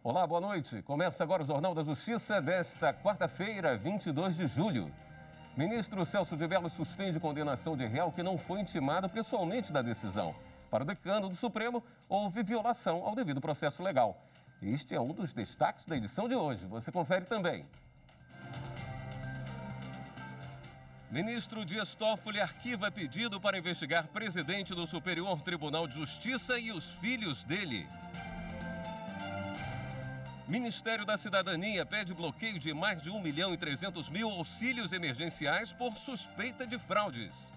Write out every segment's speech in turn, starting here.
Olá, boa noite. Começa agora o Jornal da Justiça desta quarta-feira, 22 de julho. Ministro Celso de Mello suspende condenação de réu que não foi intimado pessoalmente da decisão. Para o decano do Supremo, houve violação ao devido processo legal. Este é um dos destaques da edição de hoje. Você confere também. Ministro Dias Toffoli arquiva pedido para investigar presidente do Superior Tribunal de Justiça e os filhos dele. Ministério da Cidadania pede bloqueio de mais de 1.300.000 auxílios emergenciais por suspeita de fraudes.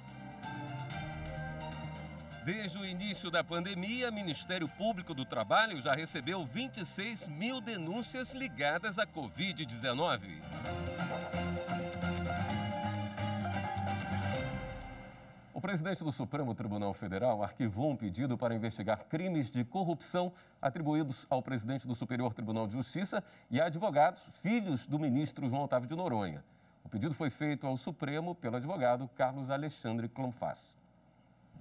Desde o início da pandemia, o Ministério Público do Trabalho já recebeu 26 mil denúncias ligadas à Covid-19. O presidente do Supremo Tribunal Federal arquivou um pedido para investigar crimes de corrupção atribuídos ao presidente do Superior Tribunal de Justiça e a advogados, filhos do ministro João Otávio de Noronha. O pedido foi feito ao Supremo pelo advogado Carlos Alexandre Clonfaz.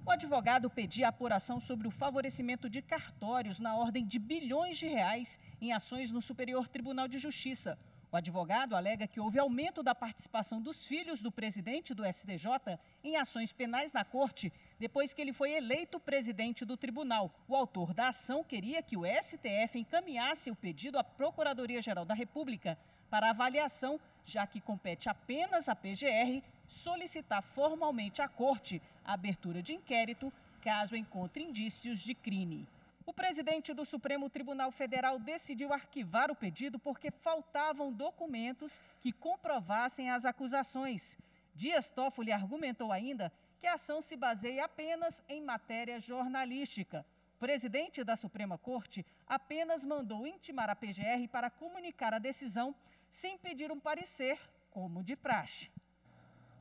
O advogado pedia apuração sobre o favorecimento de cartórios na ordem de bilhões de reais em ações no Superior Tribunal de Justiça. O advogado alega que houve aumento da participação dos filhos do presidente do STJ em ações penais na corte, depois que ele foi eleito presidente do tribunal. O autor da ação queria que o STF encaminhasse o pedido à Procuradoria-Geral da República para avaliação, já que compete apenas à PGR solicitar formalmente à corte a abertura de inquérito caso encontre indícios de crime. O presidente do Supremo Tribunal Federal decidiu arquivar o pedido porque faltavam documentos que comprovassem as acusações. Dias Toffoli argumentou ainda que a ação se baseia apenas em matéria jornalística. O presidente da Suprema Corte apenas mandou intimar a PGR para comunicar a decisão sem pedir um parecer, como de praxe.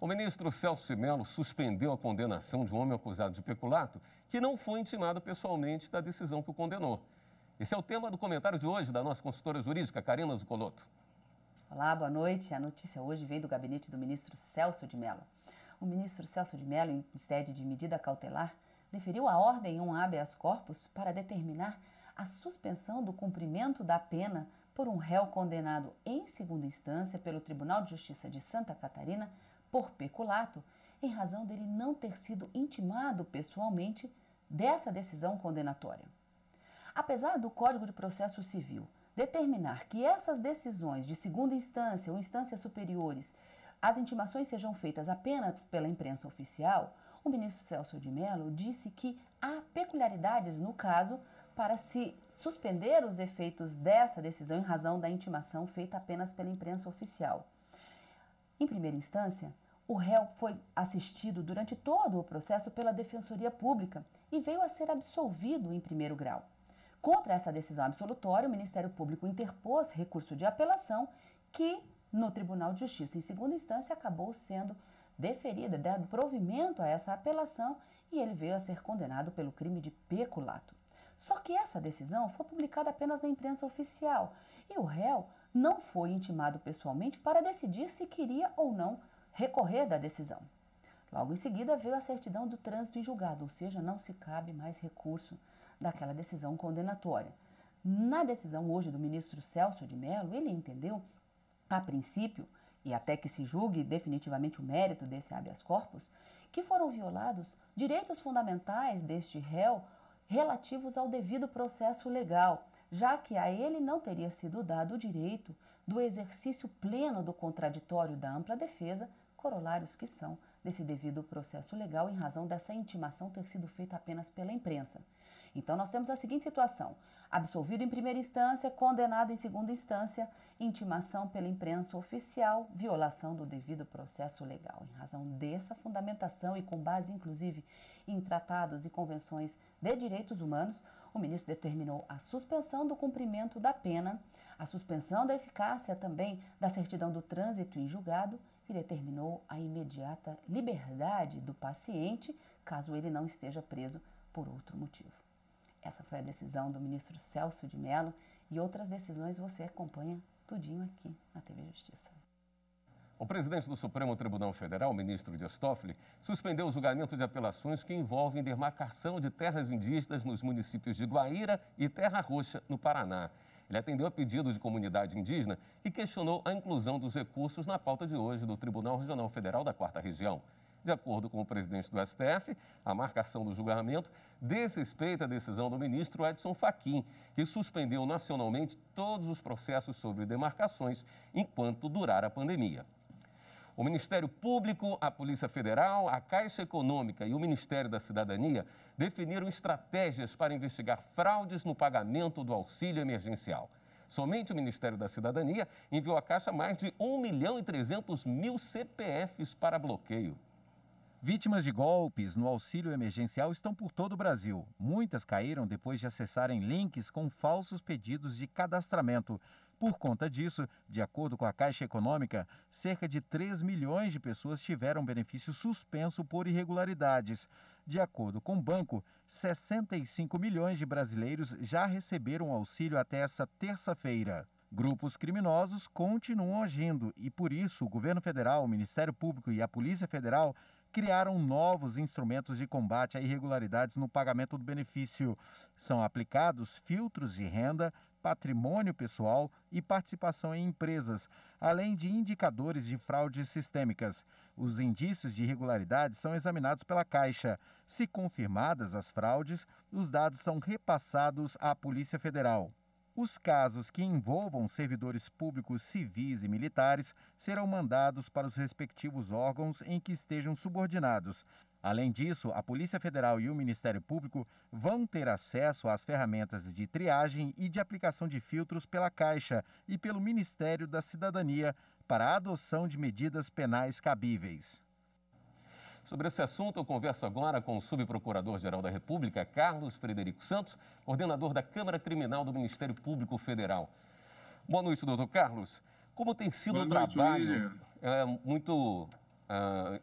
O ministro Celso de Mello suspendeu a condenação de um homem acusado de peculato que não foi intimado pessoalmente da decisão que o condenou. Esse é o tema do comentário de hoje da nossa consultora jurídica, Karina Zuccolotto. Olá, boa noite. A notícia hoje vem do gabinete do ministro Celso de Mello. O ministro Celso de Mello, em sede de medida cautelar, deferiu a ordem em um habeas corpus para determinar a suspensão do cumprimento da pena por um réu condenado em segunda instância pelo Tribunal de Justiça de Santa Catarina por peculato, em razão dele não ter sido intimado pessoalmente dessa decisão condenatória. Apesar do Código de Processo Civil determinar que essas decisões de segunda instância ou instâncias superiores, as intimações sejam feitas apenas pela imprensa oficial, o ministro Celso de Mello disse que há peculiaridades no caso para se suspender os efeitos dessa decisão em razão da intimação feita apenas pela imprensa oficial. Em primeira instância, o réu foi assistido durante todo o processo pela Defensoria Pública e veio a ser absolvido em primeiro grau. Contra essa decisão absolutória, o Ministério Público interpôs recurso de apelação que, no Tribunal de Justiça, em segunda instância, acabou sendo deferida, dado provimento a essa apelação e ele veio a ser condenado pelo crime de peculato. Só que essa decisão foi publicada apenas na imprensa oficial e o réu não foi intimado pessoalmente para decidir se queria ou não recorrer da decisão. Logo em seguida veio a certidão do trânsito em julgado, ou seja, não se cabe mais recurso daquela decisão condenatória. Na decisão hoje do ministro Celso de Mello, ele entendeu, a princípio, e até que se julgue definitivamente o mérito desse habeas corpus, que foram violados direitos fundamentais deste réu relativos ao devido processo legal, já que a ele não teria sido dado o direito do exercício pleno do contraditório da ampla defesa, corolários que são desse devido processo legal em razão dessa intimação ter sido feita apenas pela imprensa. Então nós temos a seguinte situação: absolvido em primeira instância, condenado em segunda instância, intimação pela imprensa oficial, violação do devido processo legal. Em razão dessa fundamentação e com base inclusive em tratados e convenções de direitos humanos, o ministro determinou a suspensão do cumprimento da pena, a suspensão da eficácia também da certidão do trânsito em julgado e determinou a imediata liberdade do paciente, caso ele não esteja preso por outro motivo. Essa foi a decisão do ministro Celso de Mello e outras decisões você acompanha tudinho aqui na TV Justiça. O presidente do Supremo Tribunal Federal, ministro Dias Toffoli, suspendeu o julgamento de apelações que envolvem demarcação de terras indígenas nos municípios de Guaíra e Terra Roxa, no Paraná. Ele atendeu a pedido de comunidade indígena e questionou a inclusão dos recursos na pauta de hoje do Tribunal Regional Federal da 4ª Região. De acordo com o presidente do STF, a marcação do julgamento desrespeita a decisão do ministro Edson Fachin, que suspendeu nacionalmente todos os processos sobre demarcações enquanto durar a pandemia. O Ministério Público, a Polícia Federal, a Caixa Econômica e o Ministério da Cidadania definiram estratégias para investigar fraudes no pagamento do auxílio emergencial. Somente o Ministério da Cidadania enviou à Caixa mais de 1.300.000 CPFs para bloqueio. Vítimas de golpes no auxílio emergencial estão por todo o Brasil. Muitas caíram depois de acessarem links com falsos pedidos de cadastramento. Por conta disso, de acordo com a Caixa Econômica, cerca de 3 milhões de pessoas tiveram benefício suspenso por irregularidades. De acordo com o banco, 65 milhões de brasileiros já receberam auxílio até essa terça-feira. Grupos criminosos continuam agindo e, por isso, o governo federal, o Ministério Público e a Polícia Federal criaram novos instrumentos de combate a irregularidades no pagamento do benefício. São aplicados filtros de renda, patrimônio pessoal e participação em empresas, além de indicadores de fraudes sistêmicas. Os indícios de irregularidades são examinados pela Caixa. Se confirmadas as fraudes, os dados são repassados à Polícia Federal. Os casos que envolvam servidores públicos civis e militares serão mandados para os respectivos órgãos em que estejam subordinados. Além disso, a Polícia Federal e o Ministério Público vão ter acesso às ferramentas de triagem e de aplicação de filtros pela Caixa e pelo Ministério da Cidadania para a adoção de medidas penais cabíveis. Sobre esse assunto, eu converso agora com o subprocurador-geral da República, Carlos Frederico Santos, coordenador da Câmara Criminal do Ministério Público Federal. Boa noite, doutor Carlos. Como tem sido o trabalho? É muito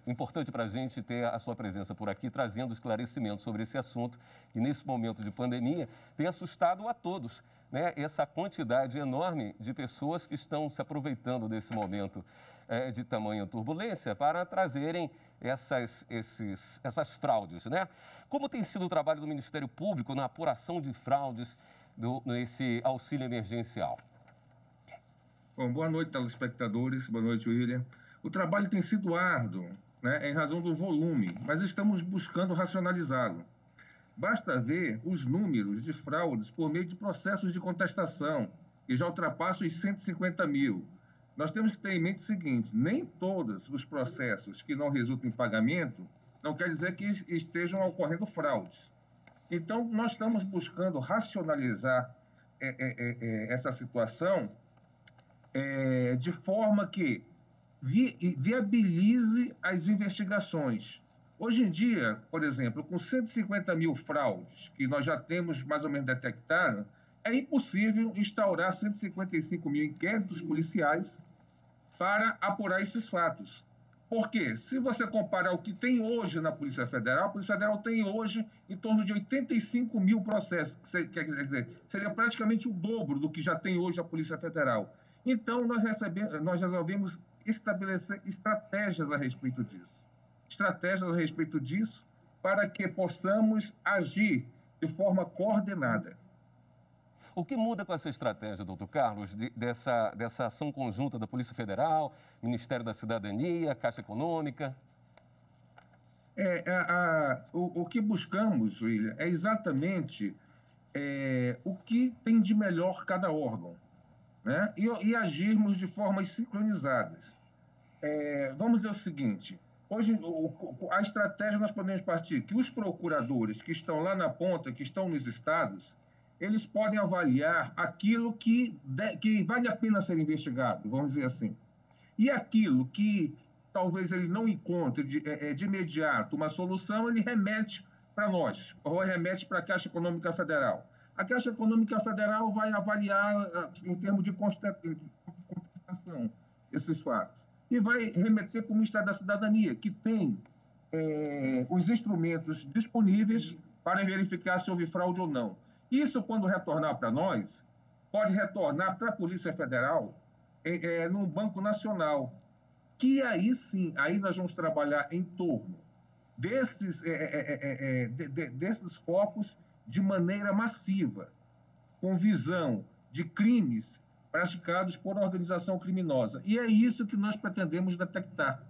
importante para a gente ter a sua presença por aqui, trazendo esclarecimentos sobre esse assunto, que nesse momento de pandemia tem assustado a todos, né? Essa quantidade enorme de pessoas que estão se aproveitando desse momento de tamanha turbulência para trazerem essas fraudes, né? Como tem sido o trabalho do Ministério Público na apuração de fraudes nesse auxílio emergencial? Bom, boa noite, telespectadores. Boa noite, William. O trabalho tem sido árduo, né, em razão do volume, mas estamos buscando racionalizá-lo. Basta ver os números de fraudes por meio de processos de contestação, que já ultrapassam os 150 mil. Nós temos que ter em mente o seguinte: nem todos os processos que não resultam em pagamento não quer dizer que estejam ocorrendo fraudes. Então, nós estamos buscando racionalizar essa situação de forma que viabilize as investigações. Hoje em dia, por exemplo, com 150 mil fraudes que nós já temos mais ou menos detectado, é impossível instaurar 155 mil inquéritos policiais para apurar esses fatos. Por quê? Se você comparar o que tem hoje na Polícia Federal, a Polícia Federal tem hoje em torno de 85 mil processos, quer dizer, seria praticamente o dobro do que já tem hoje a Polícia Federal. Então, nós resolvemos estabelecer estratégias a respeito disso, para que possamos agir de forma coordenada. O que muda com essa estratégia, doutor Carlos, dessa ação conjunta da Polícia Federal, Ministério da Cidadania, Caixa Econômica? O que buscamos, William, é exatamente o que tem de melhor cada órgão, né? E agirmos de formas sincronizadas. Vamos dizer o seguinte: hoje, a estratégia nós podemos partir que os procuradores que estão lá na ponta, que estão nos estados, eles podem avaliar aquilo que vale a pena ser investigado, vamos dizer assim. E aquilo que talvez ele não encontre de imediato uma solução, ele remete para nós, ou remete para a Caixa Econômica Federal. A Caixa Econômica Federal vai avaliar, em termos de contestação, esses fatos. E vai remeter para o Ministério da Cidadania, que tem os instrumentos disponíveis para verificar se houve fraude ou não. Isso, quando retornar para nós, pode retornar para a Polícia Federal num Banco Nacional, que aí sim, aí nós vamos trabalhar em torno desses focos de maneira massiva, com visão de crimes praticados por organização criminosa. E é isso que nós pretendemos detectar.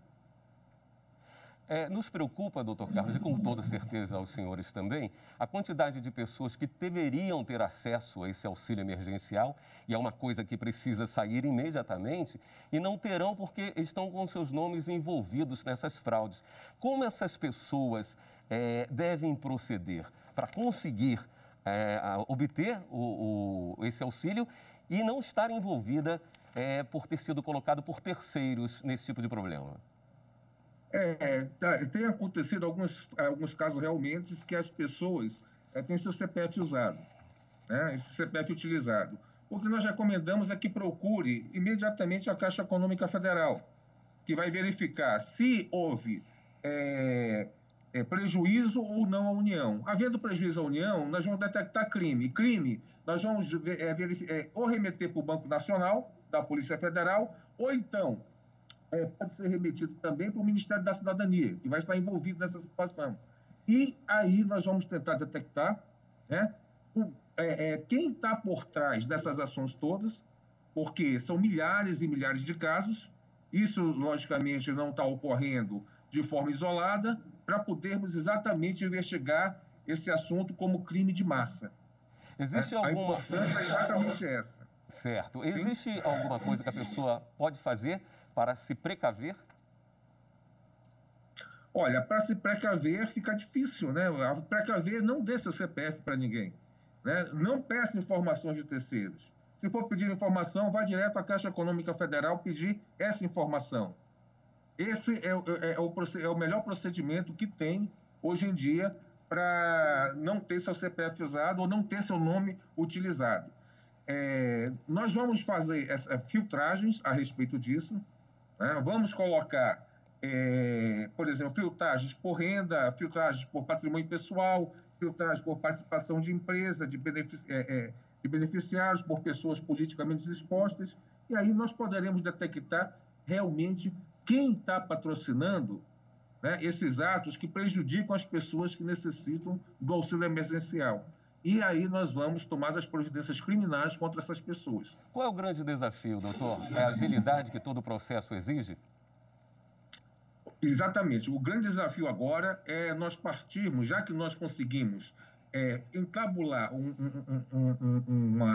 Nos preocupa, doutor Carlos, e com toda certeza aos senhores também, a quantidade de pessoas que deveriam ter acesso a esse auxílio emergencial, e é uma coisa que precisa sair imediatamente, e não terão porque estão com seus nomes envolvidos nessas fraudes. Como essas pessoas devem proceder para conseguir obter esse auxílio e não estar envolvida por ter sido colocado por terceiros nesse tipo de problema? Tem acontecido alguns casos realmente que as pessoas têm seu CPF usado, né? Esse CPF utilizado. O que nós recomendamos é que procure imediatamente a Caixa Econômica Federal, que vai verificar se houve prejuízo ou não à União. Havendo prejuízo à União, nós vamos detectar crime. Crime, nós vamos ou remeter para o Banco Nacional, da Polícia Federal, ou então pode ser remetido também para o Ministério da Cidadania, que vai estar envolvido nessa situação. E aí nós vamos tentar detectar, né, quem está por trás dessas ações todas, porque são milhares e milhares de casos. Isso, logicamente, não está ocorrendo de forma isolada, para podermos exatamente investigar esse assunto como crime de massa. Existe A importância é exatamente essa. Certo. Existe alguma coisa que a pessoa pode fazer para se precaver? Olha, para se precaver fica difícil, né? Precaver, não dê seu CPF para ninguém, né? Não peça informações de terceiros. Se for pedir informação, vá direto à Caixa Econômica Federal pedir essa informação. Esse é o melhor procedimento que tem hoje em dia para não ter seu CPF usado ou não ter seu nome utilizado. Nós vamos fazer filtragens a respeito disso, né? Vamos colocar, por exemplo, filtragens por renda, filtragens por patrimônio pessoal, filtragens por participação de empresa, de beneficiários, por pessoas politicamente expostas, e aí nós poderemos detectar realmente quem está patrocinando, né, esses atos que prejudicam as pessoas que necessitam do auxílio emergencial. E aí nós vamos tomar as providências criminais contra essas pessoas. Qual é o grande desafio, doutor? É a agilidade que todo o processo exige? Exatamente. O grande desafio agora é nós partirmos, já que nós conseguimos entabular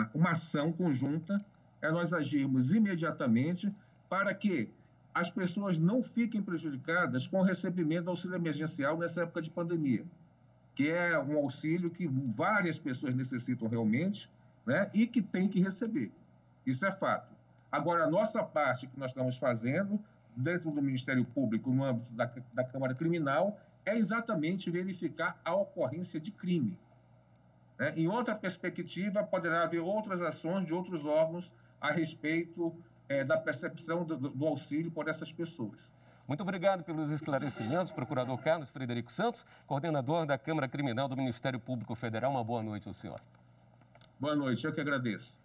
uma ação conjunta, nós agirmos imediatamente para que as pessoas não fiquem prejudicadas com o recebimento do auxílio emergencial nessa época de pandemia, que é um auxílio que várias pessoas necessitam realmente, né, e que tem que receber. Isso é fato. Agora, a nossa parte que nós estamos fazendo, dentro do Ministério Público, no âmbito da Câmara Criminal, é exatamente verificar a ocorrência de crime, né? Em outra perspectiva, poderá haver outras ações de outros órgãos a respeito da percepção do auxílio por essas pessoas. Muito obrigado pelos esclarecimentos, procurador Carlos Frederico Santos, coordenador da Câmara Criminal do Ministério Público Federal. Uma boa noite ao senhor. Boa noite, eu que agradeço.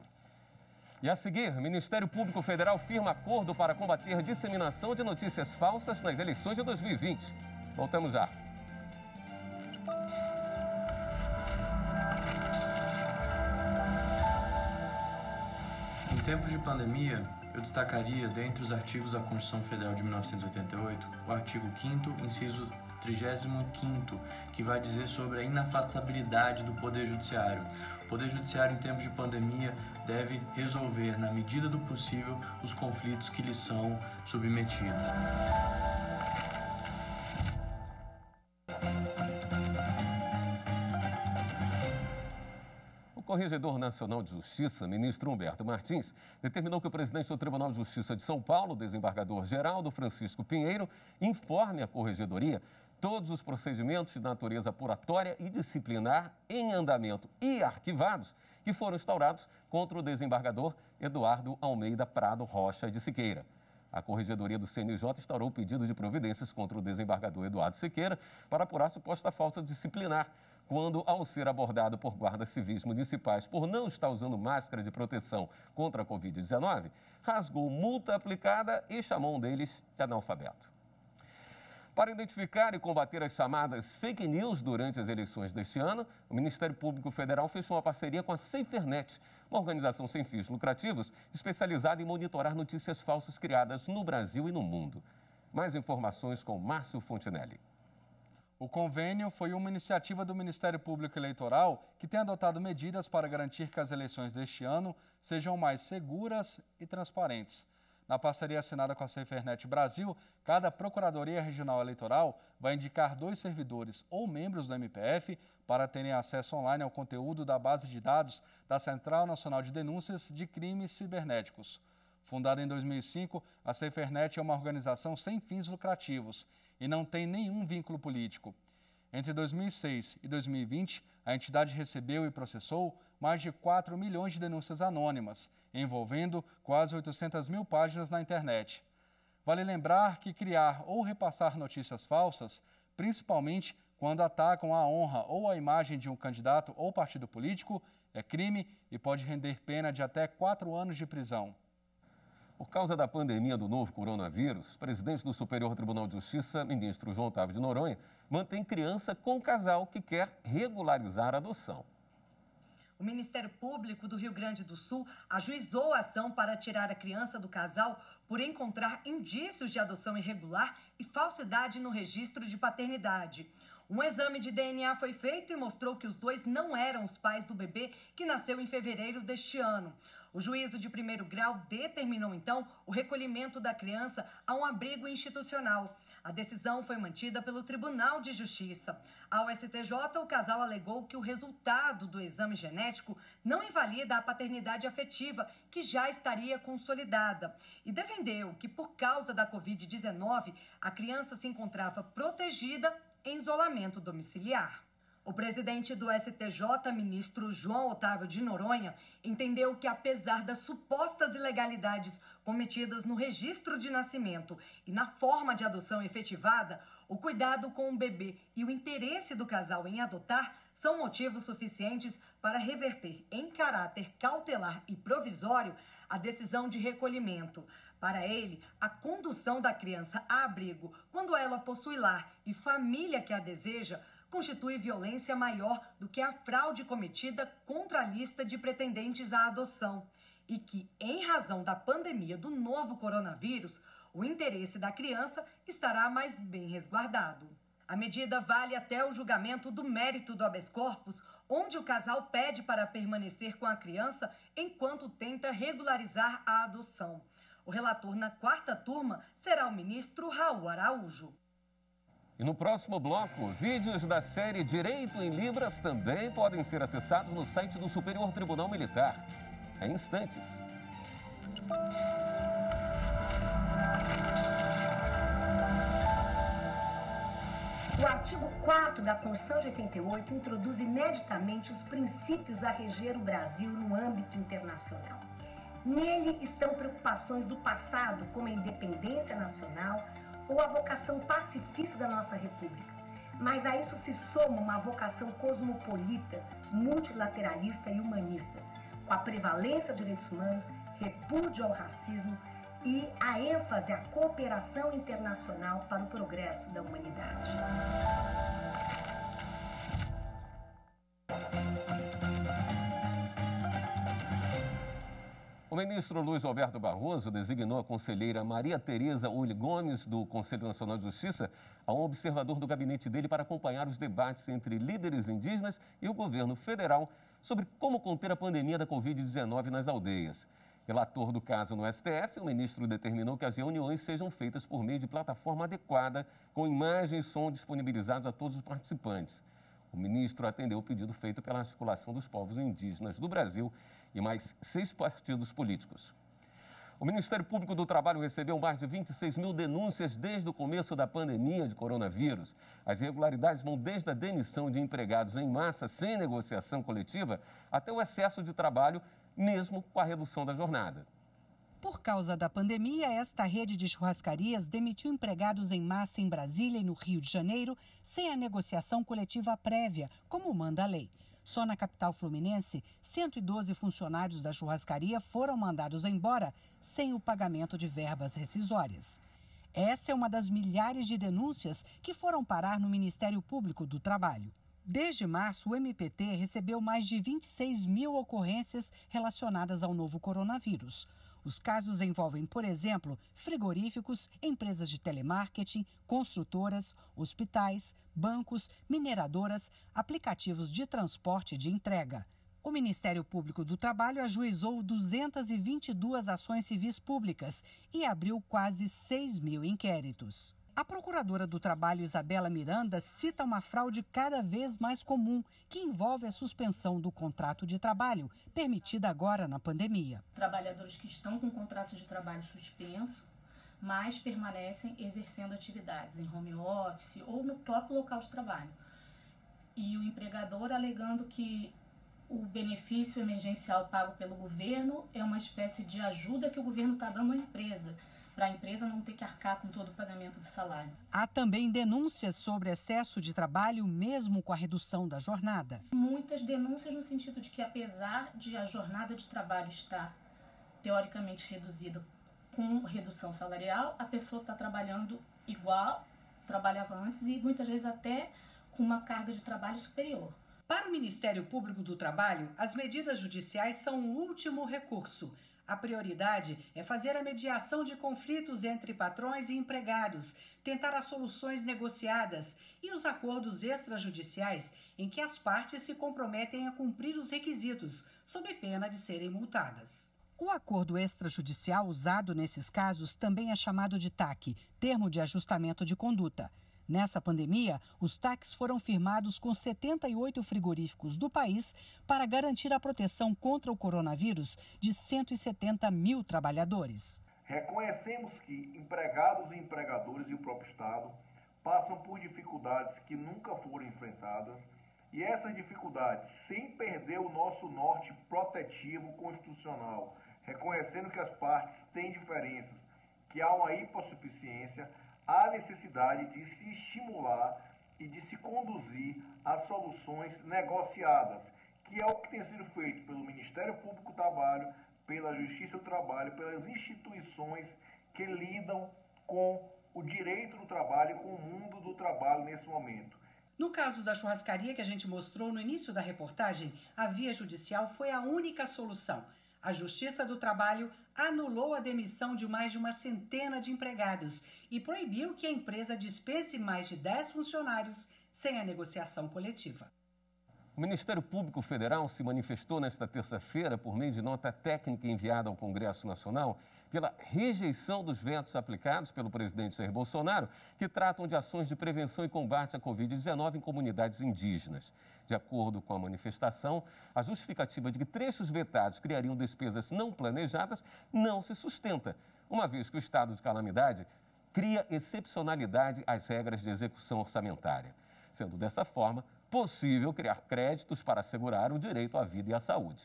E a seguir, o Ministério Público Federal firma acordo para combater disseminação de notícias falsas nas eleições de 2020. Voltamos já. Em tempos de pandemia, eu destacaria, dentre os artigos da Constituição Federal de 1988, o artigo 5º, inciso 35º, que vai dizer sobre a inafastabilidade do Poder Judiciário. O Poder Judiciário, em tempos de pandemia, deve resolver, na medida do possível, os conflitos que lhes são submetidos. O Corregedor Nacional de Justiça, ministro Humberto Martins, determinou que o presidente do Tribunal de Justiça de São Paulo, desembargador Geraldo Francisco Pinheiro, informe à Corregedoria todos os procedimentos de natureza apuratória e disciplinar em andamento e arquivados que foram instaurados contra o desembargador Eduardo Almeida Prado Rocha de Siqueira. A Corregedoria do CNJ instaurou o pedido de providências contra o desembargador Eduardo Siqueira para apurar suposta falta disciplinar, quando, ao ser abordado por guardas civis municipais por não estar usando máscara de proteção contra a Covid-19, rasgou multa aplicada e chamou um deles de analfabeto. Para identificar e combater as chamadas fake news durante as eleições deste ano, o Ministério Público Federal fechou uma parceria com a SaferNet, uma organização sem fins lucrativos especializada em monitorar notícias falsas criadas no Brasil e no mundo. Mais informações com Márcio Fontinelli. O convênio foi uma iniciativa do Ministério Público Eleitoral que tem adotado medidas para garantir que as eleições deste ano sejam mais seguras e transparentes. Na parceria assinada com a SaferNet Brasil, cada Procuradoria Regional Eleitoral vai indicar 2 servidores ou membros do MPF para terem acesso online ao conteúdo da base de dados da Central Nacional de Denúncias de Crimes Cibernéticos. Fundada em 2005, a SaferNet é uma organização sem fins lucrativos e não tem nenhum vínculo político. Entre 2006 e 2020, a entidade recebeu e processou mais de 4 milhões de denúncias anônimas, envolvendo quase 800 mil páginas na internet. Vale lembrar que criar ou repassar notícias falsas, principalmente quando atacam a honra ou a imagem de um candidato ou partido político, é crime e pode render pena de até 4 anos de prisão. Por causa da pandemia do novo coronavírus, o presidente do Superior Tribunal de Justiça, ministro João Otávio de Noronha, mantém criança com casal que quer regularizar a adoção. O Ministério Público do Rio Grande do Sul ajuizou a ação para tirar a criança do casal por encontrar indícios de adoção irregular e falsidade no registro de paternidade. Um exame de DNA foi feito e mostrou que os 2 não eram os pais do bebê que nasceu em fevereiro deste ano. O juízo de primeiro grau determinou, então, o recolhimento da criança a um abrigo institucional. A decisão foi mantida pelo Tribunal de Justiça. Ao STJ, o casal alegou que o resultado do exame genético não invalida a paternidade afetiva, que já estaria consolidada, e defendeu que, por causa da Covid-19, a criança se encontrava protegida em isolamento domiciliar. O presidente do STJ, ministro João Otávio de Noronha, entendeu que, apesar das supostas ilegalidades cometidas no registro de nascimento e na forma de adoção efetivada, o cuidado com o bebê e o interesse do casal em adotar são motivos suficientes para reverter em caráter cautelar e provisório a decisão de recolhimento. Para ele, a condução da criança a abrigo, quando ela possui lar e família que a deseja, constitui violência maior do que a fraude cometida contra a lista de pretendentes à adoção e que, em razão da pandemia do novo coronavírus, o interesse da criança estará mais bem resguardado. A medida vale até o julgamento do mérito do habeas corpus, onde o casal pede para permanecer com a criança enquanto tenta regularizar a adoção. O relator na 4ª turma será o ministro Raul Araújo. E no próximo bloco, vídeos da série Direito em Libras também podem ser acessados no site do Superior Tribunal Militar. Em instantes. O artigo 4º da Constituição de 88 introduz ineditamente os princípios a reger o Brasil no âmbito internacional. Nele estão preocupações do passado, como a independência nacional ou a vocação pacifista da nossa República. Mas a isso se soma uma vocação cosmopolita, multilateralista e humanista, com a prevalência de direitos humanos, repúdio ao racismo e a ênfase à cooperação internacional para o progresso da humanidade. O ministro Luiz Roberto Barroso designou a conselheira Maria Tereza Uli Gomes, do Conselho Nacional de Justiça, a um observador do gabinete dele para acompanhar os debates entre líderes indígenas e o governo federal sobre como conter a pandemia da Covid-19 nas aldeias. Relator do caso no STF, o ministro determinou que as reuniões sejam feitas por meio de plataforma adequada, com imagem e som disponibilizados a todos os participantes. O ministro atendeu o pedido feito pela Articulação dos Povos Indígenas do Brasil e mais 6 partidos políticos. O Ministério Público do Trabalho recebeu mais de 26 mil denúncias desde o começo da pandemia de coronavírus. As irregularidades vão desde a demissão de empregados em massa sem negociação coletiva até o excesso de trabalho, mesmo com a redução da jornada. Por causa da pandemia, esta rede de churrascarias demitiu empregados em massa em Brasília e no Rio de Janeiro sem a negociação coletiva prévia, como manda a lei. Só na capital fluminense, 112 funcionários da churrascaria foram mandados embora sem o pagamento de verbas rescisórias. Essa é uma das milhares de denúncias que foram parar no Ministério Público do Trabalho. Desde março, o MPT recebeu mais de 26 mil ocorrências relacionadas ao novo coronavírus. Os casos envolvem, por exemplo, frigoríficos, empresas de telemarketing, construtoras, hospitais, bancos, mineradoras, aplicativos de transporte e de entrega. O Ministério Público do Trabalho ajuizou 222 ações civis públicas e abriu quase 6 mil inquéritos. A procuradora do Trabalho, Isabela Miranda, cita uma fraude cada vez mais comum, que envolve a suspensão do contrato de trabalho, permitida agora na pandemia. Trabalhadores que estão com contrato de trabalho suspenso, mas permanecem exercendo atividades em home office ou no próprio local de trabalho. E o empregador alegando que o benefício emergencial pago pelo governo é uma espécie de ajuda que o governo está dando à empresa, para a empresa não ter que arcar com todo o pagamento do salário. Há também denúncias sobre excesso de trabalho, mesmo com a redução da jornada. Muitas denúncias no sentido de que, apesar de a jornada de trabalho estar teoricamente reduzida com redução salarial, a pessoa está trabalhando igual, trabalhava antes e muitas vezes até com uma carga de trabalho superior. Para o Ministério Público do Trabalho, as medidas judiciais são o último recurso. A prioridade é fazer a mediação de conflitos entre patrões e empregados, tentar as soluções negociadas e os acordos extrajudiciais em que as partes se comprometem a cumprir os requisitos, sob pena de serem multadas. O acordo extrajudicial usado nesses casos também é chamado de TAC, Termo de Ajustamento de Conduta. Nessa pandemia, os TACs foram firmados com 78 frigoríficos do país para garantir a proteção contra o coronavírus de 170 mil trabalhadores. Reconhecemos que empregados e empregadores e o próprio Estado passam por dificuldades que nunca foram enfrentadas e essas dificuldades, sem perder o nosso norte protetivo constitucional, reconhecendo que as partes têm diferenças, que há uma hipossuficiência, há necessidade de se estimular e de se conduzir a soluções negociadas, que é o que tem sido feito pelo Ministério Público do Trabalho, pela Justiça do Trabalho, pelas instituições que lidam com o direito do trabalho e com o mundo do trabalho nesse momento. No caso da churrascaria que a gente mostrou no início da reportagem, a via judicial foi a única solução. A Justiça do Trabalho anulou a demissão de mais de uma centena de empregados e proibiu que a empresa dispense mais de 10 funcionários sem a negociação coletiva. O Ministério Público Federal se manifestou nesta terça-feira por meio de nota técnica enviada ao Congresso Nacional pela rejeição dos vetos aplicados pelo presidente Jair Bolsonaro, que tratam de ações de prevenção e combate à Covid-19 em comunidades indígenas. De acordo com a manifestação, a justificativa de que trechos vetados criariam despesas não planejadas não se sustenta, uma vez que o estado de calamidade cria excepcionalidade às regras de execução orçamentária, sendo dessa forma possível criar créditos para assegurar o direito à vida e à saúde.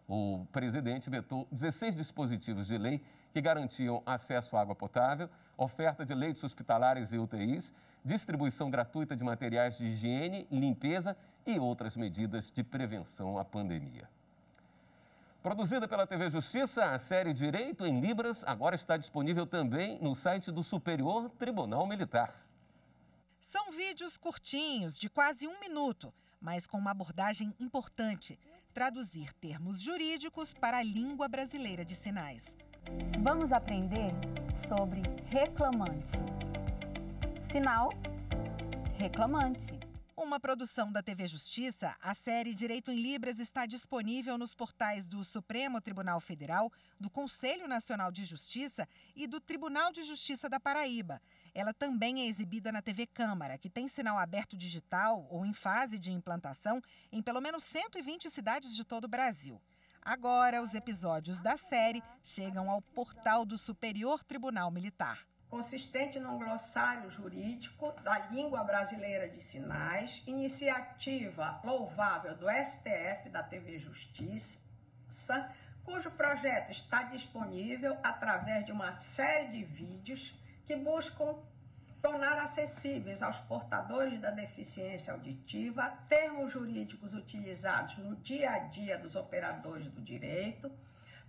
O presidente vetou 16 dispositivos de lei que garantiam acesso à água potável, oferta de leitos hospitalares e UTIs, distribuição gratuita de materiais de higiene, limpeza e outras medidas de prevenção à pandemia. Produzida pela TV Justiça, a série Direito em Libras agora está disponível também no site do Superior Tribunal Militar. São vídeos curtinhos, de quase 1 minuto, mas com uma abordagem importante: traduzir termos jurídicos para a língua brasileira de sinais. Vamos aprender sobre reclamante. Sinal, reclamante. Uma produção da TV Justiça, a série Direito em Libras está disponível nos portais do Supremo Tribunal Federal, do Conselho Nacional de Justiça e do Tribunal de Justiça da Paraíba. Ela também é exibida na TV Câmara, que tem sinal aberto digital ou em fase de implantação em pelo menos 120 cidades de todo o Brasil. Agora, os episódios da série chegam ao portal do Superior Tribunal Militar. Consistente num glossário jurídico da língua brasileira de sinais, iniciativa louvável do STF da TV Justiça, cujo projeto está disponível através de uma série de vídeos que buscam tornar acessíveis aos portadores da deficiência auditiva termos jurídicos utilizados no dia a dia dos operadores do direito,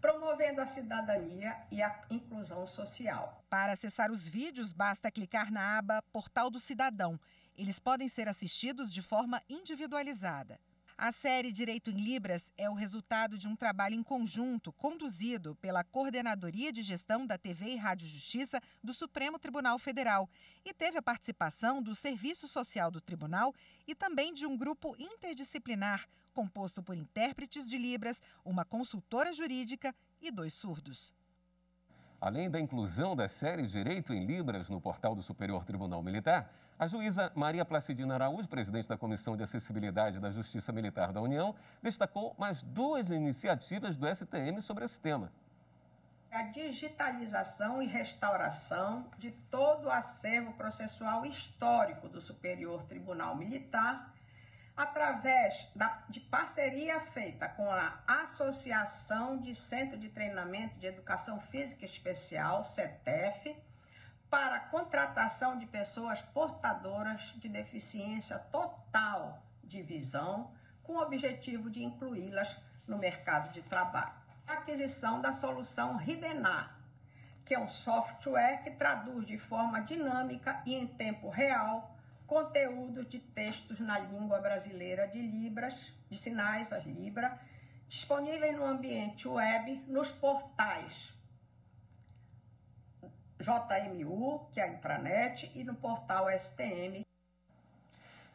promovendo a cidadania e a inclusão social. Para acessar os vídeos, basta clicar na aba Portal do Cidadão. Eles podem ser assistidos de forma individualizada. A série Direito em Libras é o resultado de um trabalho em conjunto conduzido pela Coordenadoria de Gestão da TV e Rádio Justiça do Supremo Tribunal Federal e teve a participação do Serviço Social do Tribunal e também de um grupo interdisciplinar composto por intérpretes de Libras, uma consultora jurídica e 2 surdos. Além da inclusão da série Direito em Libras no portal do Superior Tribunal Militar, a juíza Maria Placidina Araújo, presidente da Comissão de Acessibilidade da Justiça Militar da União, destacou mais 2 iniciativas do STM sobre esse tema. A digitalização e restauração de todo o acervo processual histórico do Superior Tribunal Militar, através de parceria feita com a Associação de Centro de Treinamento de Educação Física Especial, CETEF, para a contratação de pessoas portadoras de deficiência total de visão, com o objetivo de incluí-las no mercado de trabalho. A aquisição da solução Ribenar, que é um software que traduz de forma dinâmica e em tempo real conteúdos de textos na língua brasileira de Libras, de sinais, as Libra, disponíveis no ambiente web, nos portais JMU, que é a intranet, e no portal STM.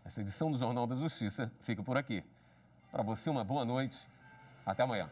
Essa edição do Jornal da Justiça fica por aqui. Para você, uma boa noite. Até amanhã.